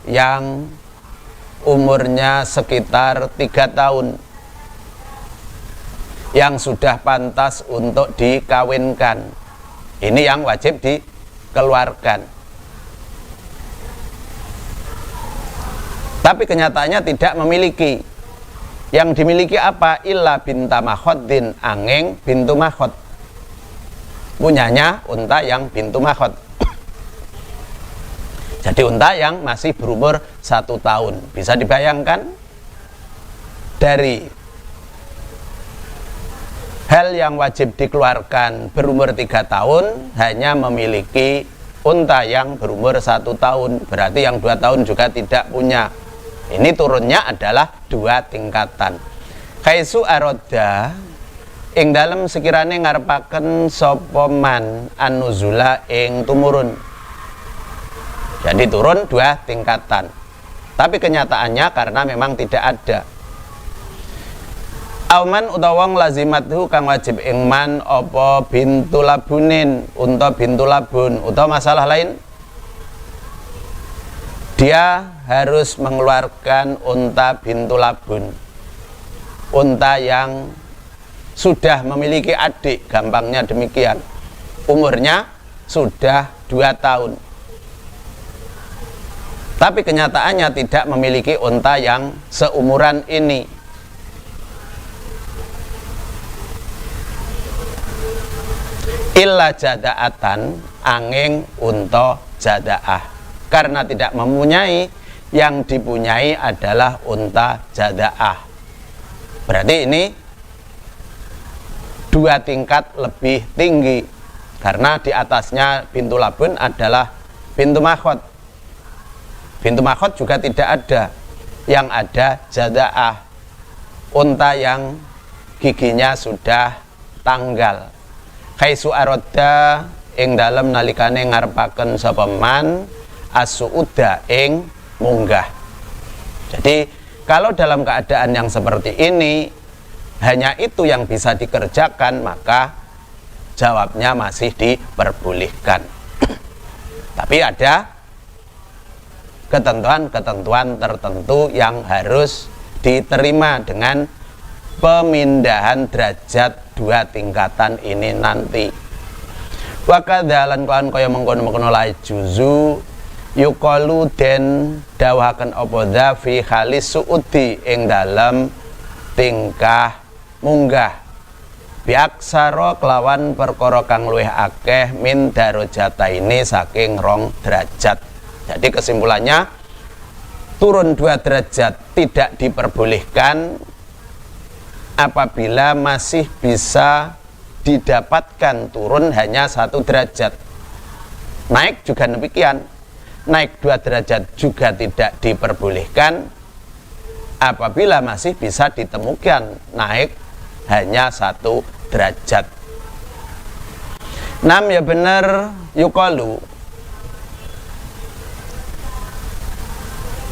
yang umurnya sekitar 3 tahun yang sudah pantas untuk dikawinkan. Ini yang wajib dikeluarkan. Tapi kenyataannya tidak memiliki. Yang dimiliki apa? Illa binta makhodin, angeng bintu makhod. Punyanya unta yang bintu makhod. Jadi unta yang masih berumur 1 tahun. Bisa dibayangkan dari hal yang wajib dikeluarkan berumur 3 tahun hanya memiliki unta yang berumur 1 tahun. Berarti yang 2 tahun juga tidak punya. Ini turunnya adalah 2 tingkatan. Kaisu aroda ing dalem sekirane ngarepaken sapa man anuzula ing tumurun. Jadi turun 2 tingkatan. Tapi kenyataannya karena memang tidak ada. Auman utawa wong lazimathu kang wajib ing man apa bintu labunin, unta bintu labun, utawa masalah lain. Dia harus mengeluarkan unta bintu labun. Unta yang sudah memiliki adik, gampangnya demikian. Umurnya sudah 2 tahun. Tapi kenyataannya tidak memiliki unta yang seumuran ini. Illa jada'atan, angin unta jada'ah. Karena tidak mempunyai, yang dipunyai adalah unta jada'ah. Berarti ini 2 tingkat lebih tinggi. Karena di atasnya bintu labun adalah bintu makhod. Bintu makhod juga tidak ada. Yang ada jada'ah, unta yang giginya sudah tanggal. Kaisu aroda ing dalem nalikane ngarepaken sapa man as-su'uda ing munggah. Jadi kalau dalam keadaan yang seperti ini hanya itu yang bisa dikerjakan, maka jawabnya masih diperbolehkan. Tapi ada ketentuan-ketentuan tertentu yang harus diterima dengan pemindahan derajat 2 tingkatan ini nanti. Wakadalan kawan kaya mengkono-mengkono lae juzu yuqalu den dawahaken apa dza fi khalis suudi ing dalem tingkah munggah biaksara kelawan perkara kang luwih akeh min darajataini saking 2 derajat. Jadi kesimpulannya turun 2 derajat tidak diperbolehkan apabila masih bisa didapatkan turun hanya 1 derajat. Naik juga demikian. Naik 2 derajat juga tidak diperbolehkan apabila masih bisa ditemukan naik hanya 1 derajat. 6 ya benar yuqalu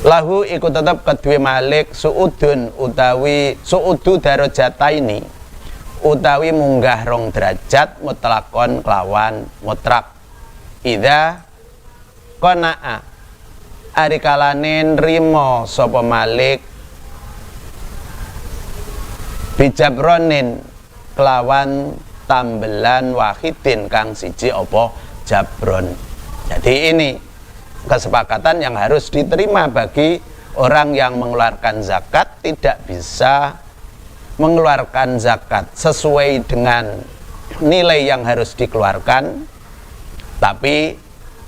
lahu iku tetap kedue malik suudun utawi suudu darajataini utawi munggah 2 derajat mutlakon kelawan mutlak idza qana'a ari kalane nrimo sapa malik bijabronin kelawan tambelan wahidin kang siji apa jabron. Jadi ini kesepakatan yang harus diterima bagi orang yang mengeluarkan zakat. Tidak bisa mengeluarkan zakat sesuai dengan nilai yang harus dikeluarkan, tapi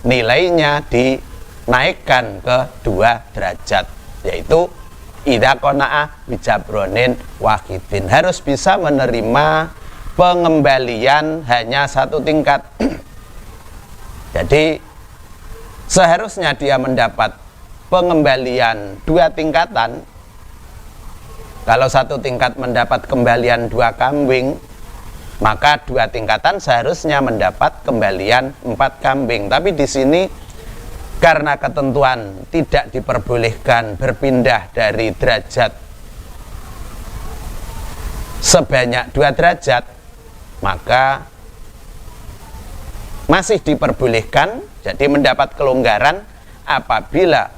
nilainya dinaikkan ke 2 derajat, yaitu idza qana'a bijabronin wahidin, harus bisa menerima pengembalian hanya 1 tingkat. Jadi seharusnya dia mendapat pengembalian 2 tingkatan. Kalau 1 tingkat mendapat kembalian 2 kambing, maka 2 tingkatan seharusnya mendapat kembalian 4 kambing. Tapi di sini karena ketentuan tidak diperbolehkan berpindah dari derajat sebanyak 2 derajat, maka masih diperbolehkan. Jadi mendapat kelonggaran apabila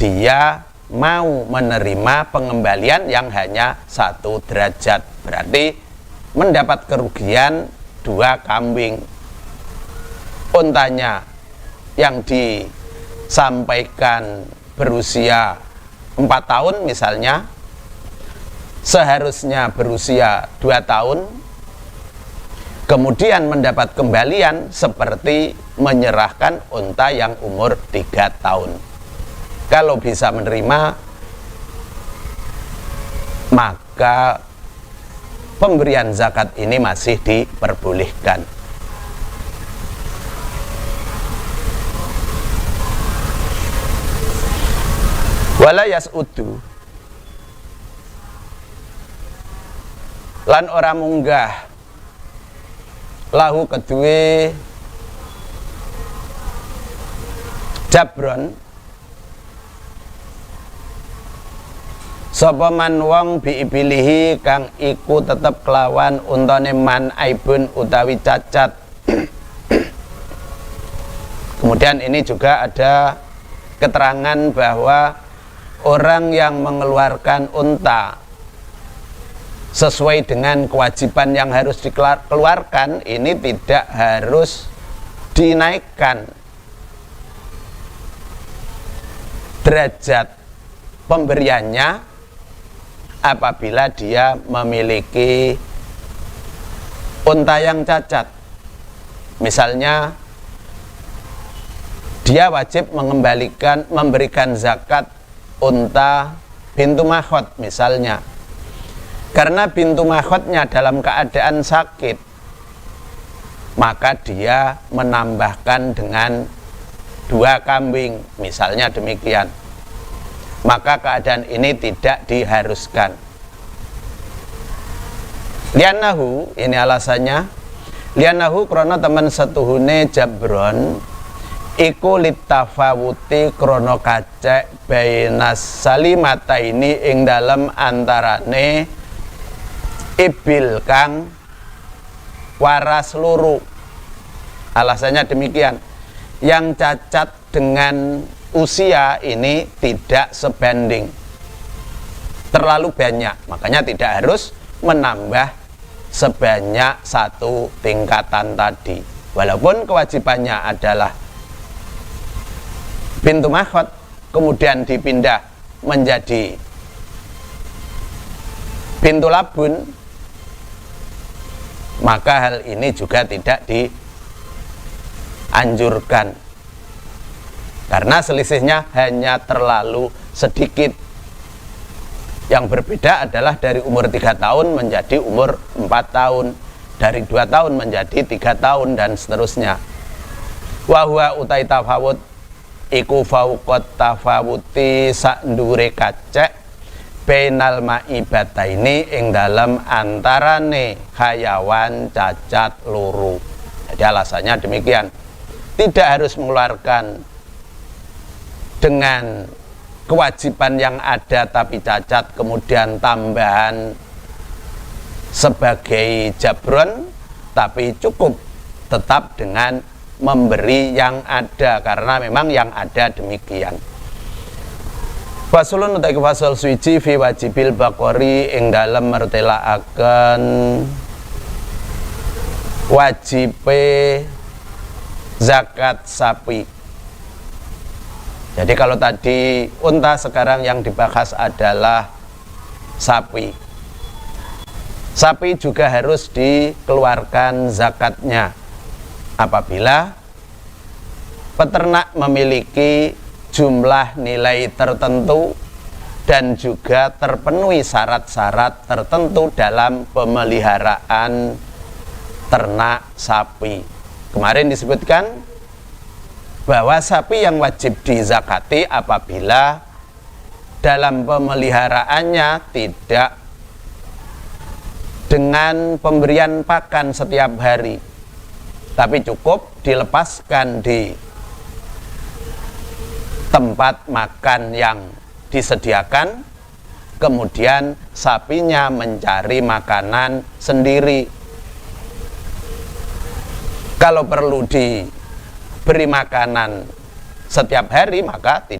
dia mau menerima pengembalian yang hanya 1 derajat, berarti mendapat kerugian 2 kambing. Untanya yang disampaikan berusia 4 tahun misalnya, seharusnya berusia 2 tahun, kemudian mendapat kembalian seperti menyerahkan unta yang umur 3 tahun. Kalau bisa menerima, maka pemberian zakat ini masih diperbolehkan. Wala yas'udu, lan ora munggah lahu kedue jabron sapa man wong biibilihi kang iku tetep kelawan untane man aibun utawi cacat. Kemudian ini juga ada keterangan bahwa orang yang mengeluarkan unta sesuai dengan kewajiban yang harus dikeluarkan ini tidak harus dinaikkan derajat pemberiannya apabila dia memiliki unta yang cacat. Misalnya dia wajib memberikan zakat unta bintu makhot misalnya, karena bintu makhotnya dalam keadaan sakit, maka dia menambahkan dengan 2 kambing misalnya demikian, maka keadaan ini tidak diharuskan. Lianahu, ini alasannya, lianahu krono teman setuhune jabron iku litafawuti krono kacek bainas salimata ini ing dalem antarane ibil kang waras luru. Alasannya demikian, yang cacat dengan usia ini tidak sebanding, terlalu banyak, makanya tidak harus menambah sebanyak 1 tingkatan tadi, walaupun kewajibannya adalah bintu makhot kemudian dipindah menjadi bintu labun, maka hal ini juga tidak dianjurkan karena selisihnya hanya terlalu sedikit. Yang berbeda adalah dari umur 3 tahun menjadi umur 4 tahun, dari 2 tahun menjadi 3 tahun, dan seterusnya. Wahwa utai tafawut iku fauqat tafawuti sakndure kacek bainal maibataini ing dalam antarane hayawan cacat loro. Jadi alasannya demikian, tidak harus mengeluarkan dengan kewajiban yang ada tapi cacat kemudian tambahan sebagai jabron, tapi cukup tetap dengan memberi yang ada karena memang yang ada demikian. Fasulun utai fasal suci fi wajibil bakori ing dalem mertelaaken wajibe zakat sapi. Jadi kalau tadi unta, sekarang yang dibahas adalah sapi. Sapi juga harus dikeluarkan zakatnya apabila peternak memiliki jumlah nilai tertentu dan juga terpenuhi syarat-syarat tertentu dalam pemeliharaan ternak sapi. Kemarin disebutkan bahwa sapi yang wajib dizakati apabila dalam pemeliharaannya tidak dengan pemberian pakan setiap hari, tapi cukup dilepaskan di tempat makan yang disediakan, kemudian sapinya mencari makanan sendiri. Kalau perlu diberi makanan setiap hari, maka